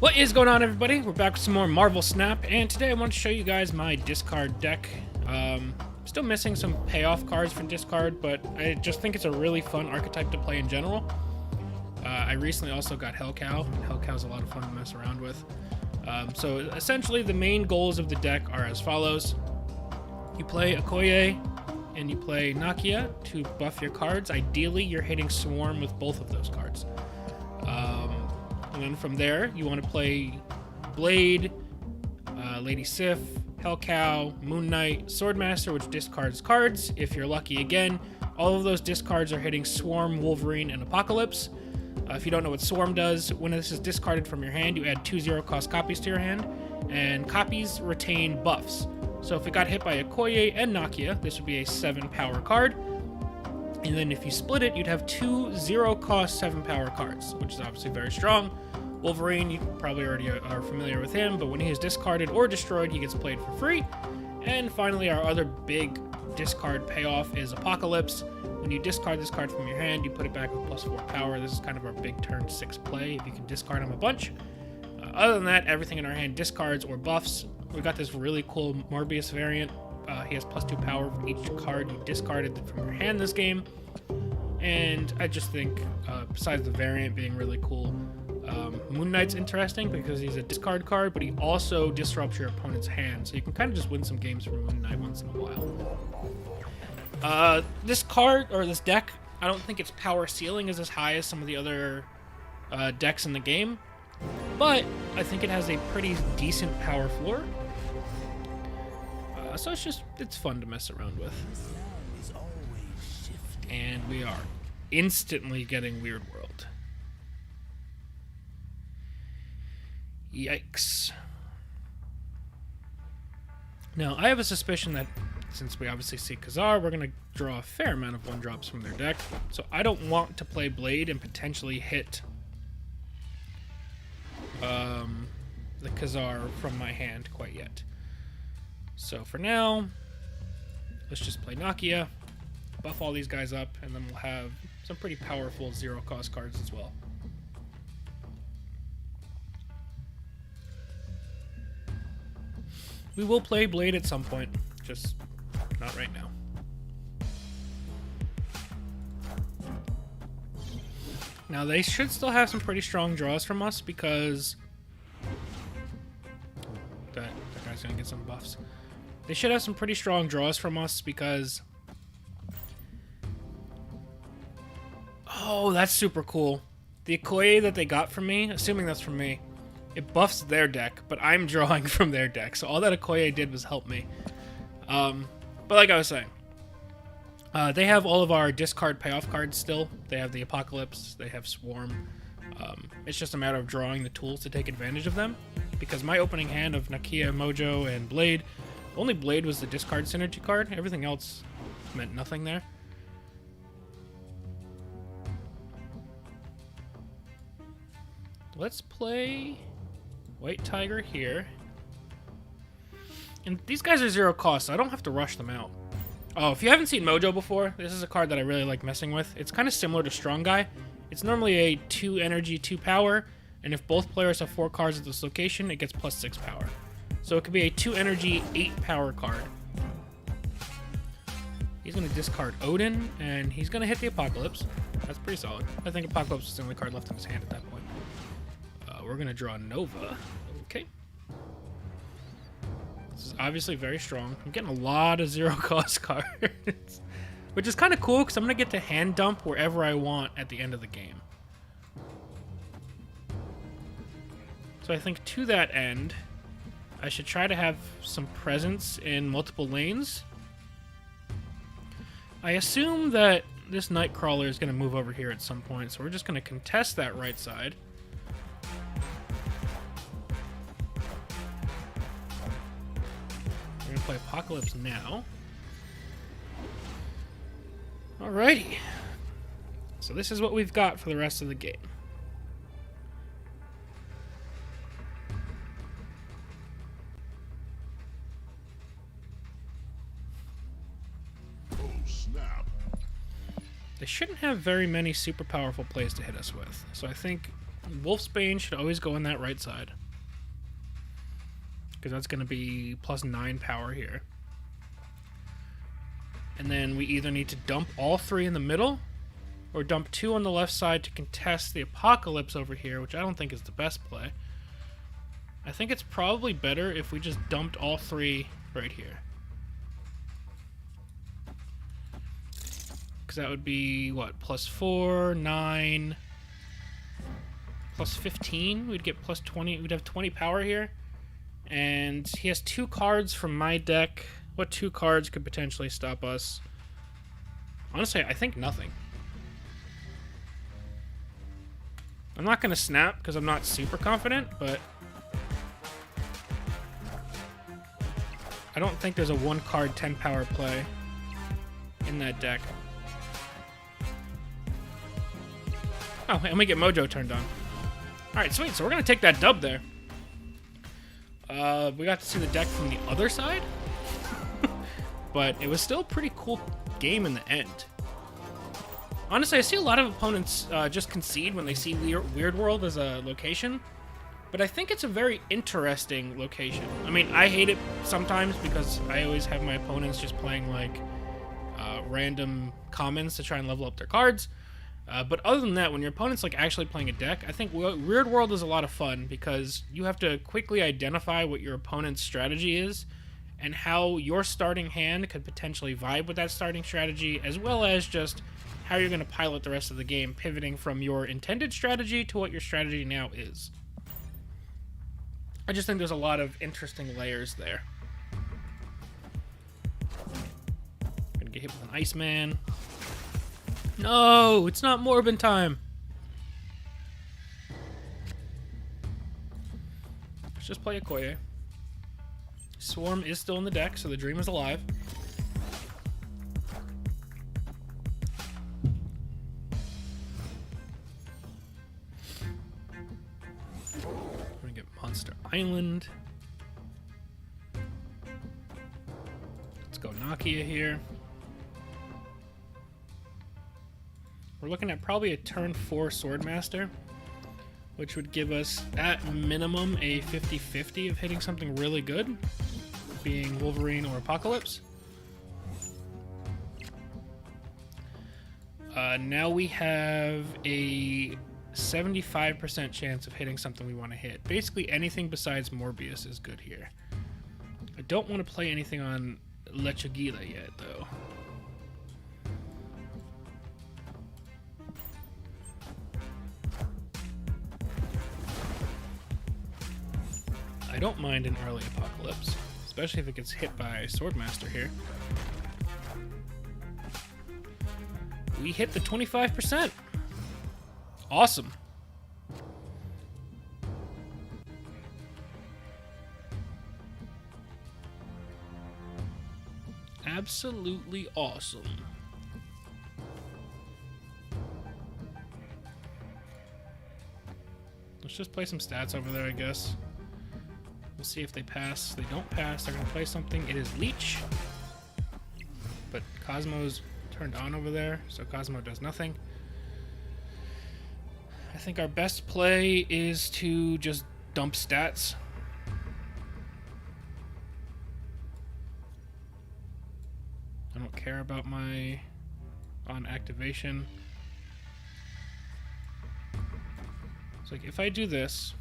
What is going on, everybody? We're back with some more Marvel Snap, and today I want to show you guys my discard deck. Still missing some payoff cards from discard, but I just think it's a really fun archetype to play in general. I recently also got Hellcow. Hellcow's a lot of fun to mess around with. So essentially the main goals of the deck are as follows. You play Okoye and you play Nakia to buff your cards. Ideally, you're hitting Swarm with both of those cards. And then from there, you want to play Blayde, Lady Sif, Hellcow, Moon Knight, Swordmaster, which discards cards. If you're lucky again, all of those discards are hitting Swarm, Wolverine, and Apocalypse. If you don't know what Swarm does, when this is discarded from your hand, you add 2 0-cost copies to your hand, and copies retain buffs. So if it got hit by Okoye and Nakia, this would be a 7-power card. And then if you split it, you'd have 2 0-cost 7-power cards, which is obviously very strong. Wolverine, you probably already are familiar with him, but when he is discarded or destroyed, he gets played for free. And finally, our other big discard payoff is Apocalypse. When you discard this card from your hand, you put it back with +4 power. This is kind of our big turn 6 play, if you can discard him a bunch. Other than that, everything in our hand discards or buffs. We got this really cool Morbius variant. He has +2 power for each card you discarded from your hand this game. And I just think, besides the variant being really cool, Moon Knight's interesting because he's a discard card, but he also disrupts your opponent's hand. So you can kind of just win some games from Moon Knight once in a while. This card, or this deck, I don't think its power ceiling is as high as some of the other decks in the game, but I think it has a pretty decent power floor. So it's fun to mess around with. And we are instantly getting Weird World. Yikes. Now, I have a suspicion that since we obviously see Khazar, we're going to draw a fair amount of 1-drops from their deck. So I don't want to play Blayde and potentially hit the Khazar from my hand quite yet. So for now, let's just play Nakia, buff all these guys up, and then we'll have some pretty powerful 0-cost cards as well. We will play Blayde at some point, just not right now. Now they should still have some pretty strong draws from us because that guy's gonna get some buffs. They should have some pretty strong draws from us because... Oh, that's super cool. The Okoye that they got from me, assuming that's from me, it buffs their deck, but I'm drawing from their deck. So all that Okoye did was help me. But like I was saying, they have all of our discard payoff cards still. They have the Apocalypse, they have Swarm. It's just a matter of drawing the tools to take advantage of them. Because my opening hand of Nakia, Mojo, and Blayde, only Blayde was the discard synergy card. Everything else meant nothing there. Let's play White Tiger here. And these guys are 0 cost, so I don't have to rush them out. Oh, if you haven't seen Mojo before, this is a card that I really like messing with. It's kind of similar to Strong Guy. It's normally a 2 energy, 2 power, and if both players have 4 cards at this location, it gets +6 power. So it could be a 2 energy, 8 power card. He's going to discard Odin, and he's going to hit the Apocalypse. That's pretty solid. I think Apocalypse is the only card left in his hand at that point. We're going to draw Nova. Okay. This is obviously very strong. I'm getting a lot of 0-cost cards. Which is kind of cool, because I'm going to get to hand dump wherever I want at the end of the game. So I think to that end, I should try to have some presence in multiple lanes. I assume that this Nightcrawler is going to move over here at some point, so we're just going to contest that right side. We're going to play Apocalypse now. Alrighty. So this is what we've got for the rest of the game. Oh, They shouldn't have very many super powerful plays to hit us with. So I think Wolfsbane should always go on that right side, because that's going to be +9 power here. And then we either need to dump all 3 in the middle, or dump 2 on the left side to contest the Apocalypse over here, which I don't think is the best play. I think it's probably better if we just dumped all 3 right here. Because that would be, what, +4, 9, +15? We'd get +20, we'd have 20 power here. And he has 2 cards from my deck. What 2 cards could potentially stop us? Honestly, I think nothing. I'm not going to snap because I'm not super confident, but I don't think there's a 1-card 10 power play in that deck. Oh, and we get Mojo turned on. Alright, sweet. So we're going to take that dub there. We got to see the deck from the other side. But it was still a pretty cool game in the end. Honestly, I see a lot of opponents just concede when they see Weird World as a location. But I think it's a very interesting location. I mean, I hate it sometimes because I always have my opponents just playing like random commons to try and level up their cards. But other than that, when your opponent's like actually playing a deck, I think Weird World is a lot of fun because you have to quickly identify what your opponent's strategy is and how your starting hand could potentially vibe with that starting strategy, as well as just how you're going to pilot the rest of the game, pivoting from your intended strategy to what your strategy now is. I just think there's a lot of interesting layers there. Gonna get hit with an Iceman. No, it's not Morbin time. Let's just play a Koye. Swarm is still in the deck, so the dream is alive. I'm gonna get Monster Island. Let's go Nakia here. We're looking at probably a turn 4 Swordmaster, which would give us, at minimum, a 50-50 of hitting something really good, being Wolverine or Apocalypse. Now we have a 75% chance of hitting something we want to hit. Basically, anything besides Morbius is good here. I don't want to play anything on Lechugila yet, though. I don't mind an early Apocalypse, especially if it gets hit by Swordmaster here. We hit the 25%. Awesome. Absolutely awesome. Let's just play some stats over there, I guess. We'll see if they pass. They don't pass. They're going to play something. It is Leech. But Cosmo's turned on over there, so Cosmo does nothing. I think our best play is to just dump stats. I don't care about my on activation. It's like if I do this...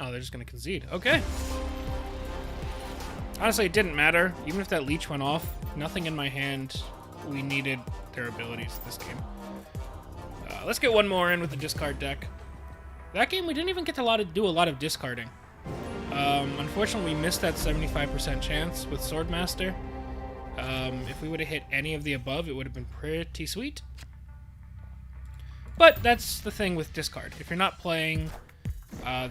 Oh, they're just going to concede. Okay. Honestly, it didn't matter. Even if that Leech went off, nothing in my hand. We needed their abilities this game. Let's get one more in with the discard deck. That game, we didn't even get to do a lot of discarding. Unfortunately, we missed that 75% chance with Swordmaster. If we would have hit any of the above, it would have been pretty sweet. But that's the thing with discard. If you're not playing...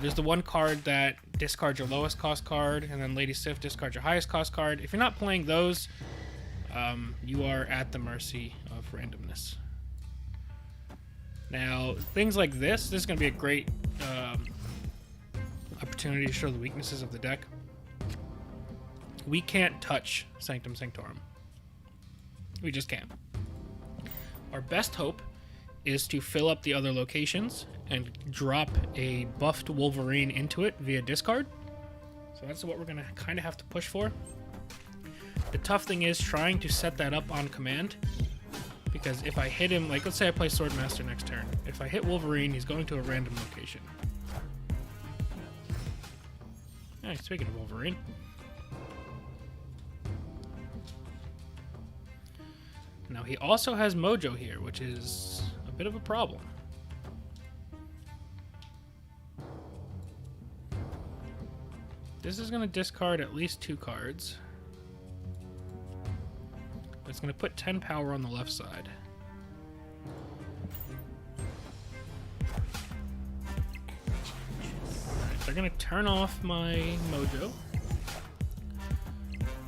there's the one card that discards your lowest cost card, and then Lady Sif discards your highest cost card. If you're not playing those, you are at the mercy of randomness. Now, things like this is going to be a great opportunity to show the weaknesses of the deck. We can't touch Sanctum Sanctorum. We just can't. Our best hope is to fill up the other locations and drop a buffed Wolverine into it via discard. So that's what we're going to kind of have to push for. The tough thing is trying to set that up on command, because if I hit him, like let's say I play Swordmaster next turn. If I hit Wolverine, he's going to a random location. Hey, speaking of Wolverine. Now he also has Mojo here, which is a bit of a problem. This is going to discard at least 2 cards. It's going to put 10 power on the left side. Alright, they're going to turn off my Mojo.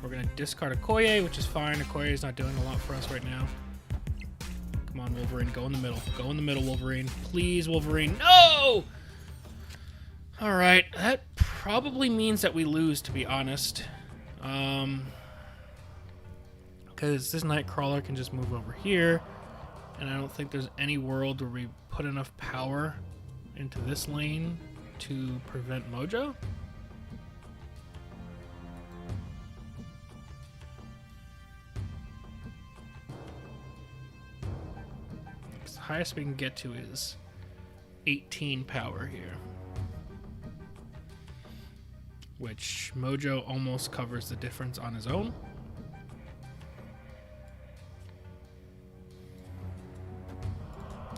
We're going to discard Okoye, which is fine. Okoye is not doing a lot for us right now. Come on, Wolverine. Go in the middle. Go in the middle, Wolverine. Please, Wolverine. No! Alright, that probably means that we lose, to be honest. Because this Nightcrawler can just move over here, and I don't think there's any world where we put enough power into this lane to prevent Mojo. The highest we can get to is 18 power here, which Mojo almost covers the difference on his own.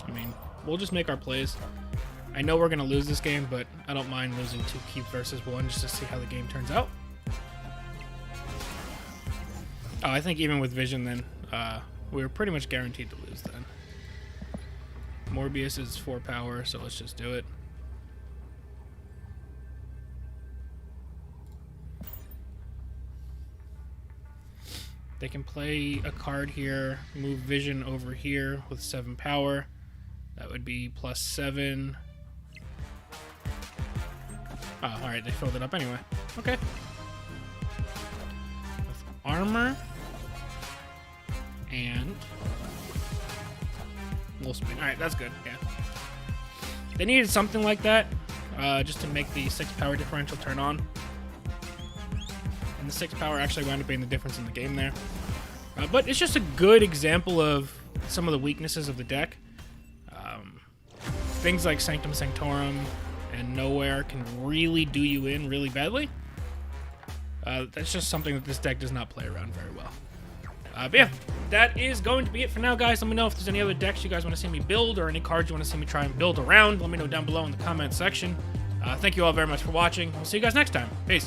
I mean, we'll just make our plays. I know we're going to lose this game, but I don't mind losing 2 keep versus 1 just to see how the game turns out. Oh, I think even with Vision then, we were pretty much guaranteed to lose then. Morbius is 4 power, so let's just do it. They can play a card here, move Vision over here with 7 power. That would be +7. Oh, alright, they filled it up anyway. Okay. With armor and Wolfsbane. Alright, that's good, yeah. They needed something like that, just to make the 6 power differential turn on. And the 6 power actually wound up being the difference in the game there. But it's just a good example of some of the weaknesses of the deck. Things like Sanctum Sanctorum and Nowhere can really do you in really badly. That's just something that this deck does not play around very well. But yeah, that is going to be it for now, guys. Let me know if there's any other decks you guys want to see me build or any cards you want to see me try and build around. Let me know down below in the comment section. Thank you all very much for watching. We'll see you guys next time. Peace.